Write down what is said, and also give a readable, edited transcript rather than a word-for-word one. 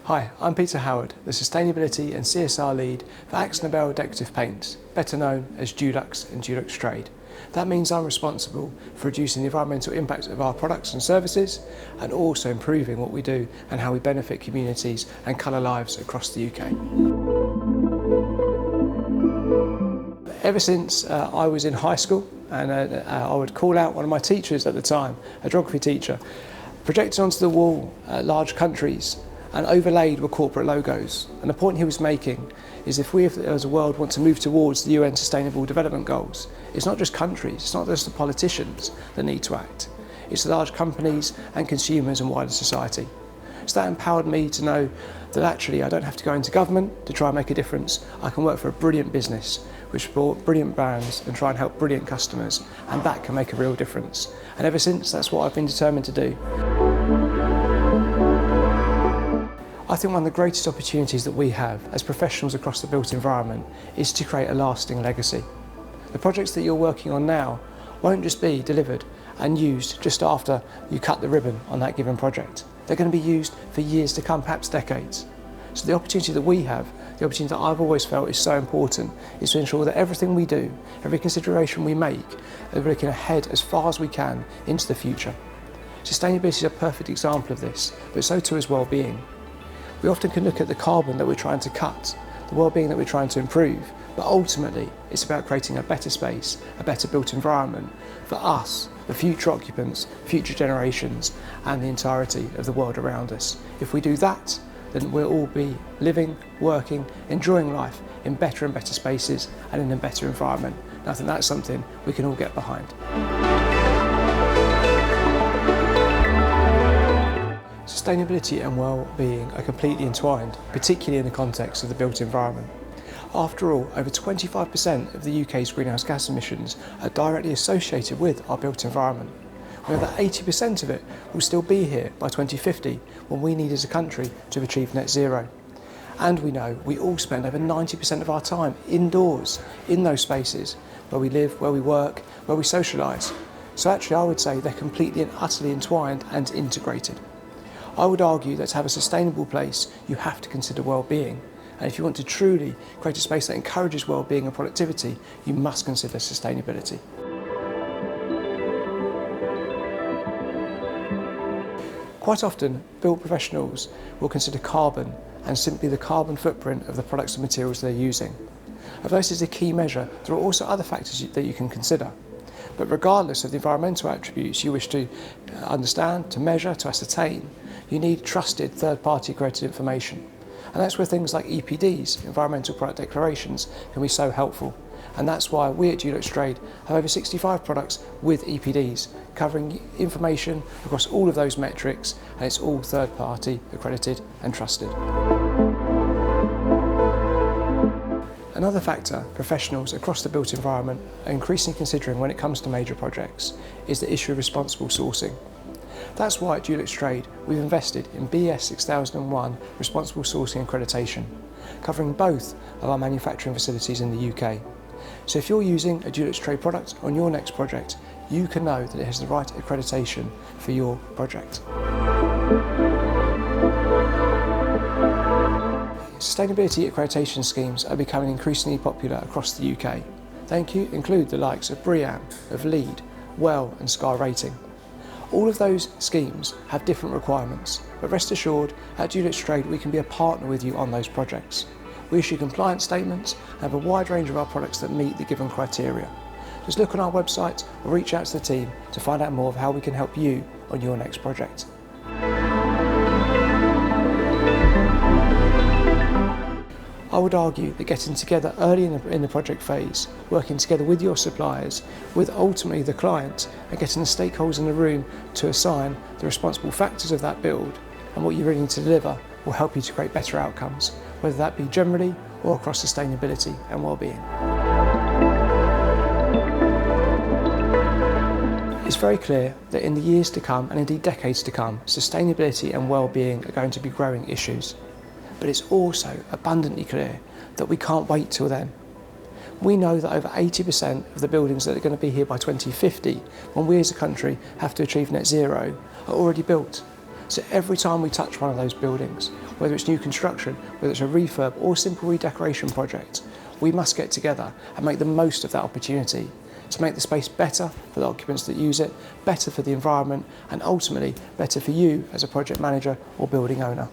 Hi, I'm Peter Howard, the Sustainability and CSR Lead for AkzoNobel Decorative Paints, better known as Dulux and Dulux Trade. That means I'm responsible for reducing the environmental impact of our products and services and also improving what we do and how we benefit communities and colour lives across the UK. Ever since I was in high school, and I would call out one of my teachers at the time, a geography teacher, projected onto the wall large countries and overlaid were corporate logos. And the point he was making is if we as a world want to move towards the UN Sustainable Development Goals, it's not just countries, it's not just the politicians that need to act, it's the large companies and consumers and wider society. So that empowered me to know that actually I don't have to go into government to try and make a difference. I can work for a brilliant business which brought brilliant brands and try and help brilliant customers, and that can make a real difference. And ever since, that's what I've been determined to do. I think one of the greatest opportunities that we have as professionals across the built environment is to create a lasting legacy. The projects that you're working on now won't just be delivered and used just after you cut the ribbon on that given project. They're going to be used for years to come, perhaps decades. So the opportunity that we have, the opportunity that I've always felt is so important, is to ensure that everything we do, every consideration we make, we're looking ahead as far as we can into the future. Sustainability is a perfect example of this, but so too is well-being. We often can look at the carbon that we're trying to cut, the well-being that we're trying to improve, but ultimately it's about creating a better space, a better built environment for us, the future occupants, future generations, and the entirety of the world around us. If we do that, then we'll all be living, working, enjoying life in better and better spaces and in a better environment. And I think that's something we can all get behind. Sustainability and well-being are completely entwined, particularly in the context of the built environment. After all, over 25% of the UK's greenhouse gas emissions are directly associated with our built environment. We know that 80% of it will still be here by 2050, when we need as a country to achieve net zero. And we know we all spend over 90% of our time indoors, in those spaces where we live, where we work, where we socialise. So actually I would say they're completely and utterly entwined and integrated. I would argue that to have a sustainable place, you have to consider well-being. And if you want to truly create a space that encourages well-being and productivity, you must consider sustainability. Quite often, built professionals will consider carbon and simply the carbon footprint of the products and materials they're using. Although this is a key measure, there are also other factors that you can consider. But regardless of the environmental attributes you wish to understand, to measure, to ascertain, you need trusted third-party accredited information. And that's where things like EPDs, Environmental Product Declarations, can be so helpful. And that's why we at Dulux Trade have over 65 products with EPDs, covering information across all of those metrics, and it's all third-party accredited and trusted. Another factor professionals across the built environment are increasingly considering when it comes to major projects is the issue of responsible sourcing. That's why at Dulux Trade we've invested in BS 6001 Responsible Sourcing Accreditation, covering both of our manufacturing facilities in the UK. So if you're using a Dulux Trade product on your next project, you can know that it has the right accreditation for your project. Sustainability accreditation schemes are becoming increasingly popular across the UK. They include the likes of BREEAM, of LEED, WELL and SCAR rating. All of those schemes have different requirements, but rest assured, at Dulux Trade we can be a partner with you on those projects. We issue compliance statements and have a wide range of our products that meet the given criteria. Just look on our website or reach out to the team to find out more of how we can help you on your next project. I would argue that getting together early in the project phase, working together with your suppliers, with ultimately the client, and getting the stakeholders in the room to assign the responsible factors of that build and what you're willing to deliver will help you to create better outcomes, whether that be generally or across sustainability and well-being. It's very clear that in the years to come, and indeed decades to come, sustainability and well-being are going to be growing issues. But it's also abundantly clear that we can't wait till then. We know that over 80% of the buildings that are going to be here by 2050, when we as a country have to achieve net zero, are already built. So every time we touch one of those buildings, whether it's new construction, whether it's a refurb or a simple redecoration project, we must get together and make the most of that opportunity to make the space better for the occupants that use it, better for the environment, and ultimately better for you as a project manager or building owner.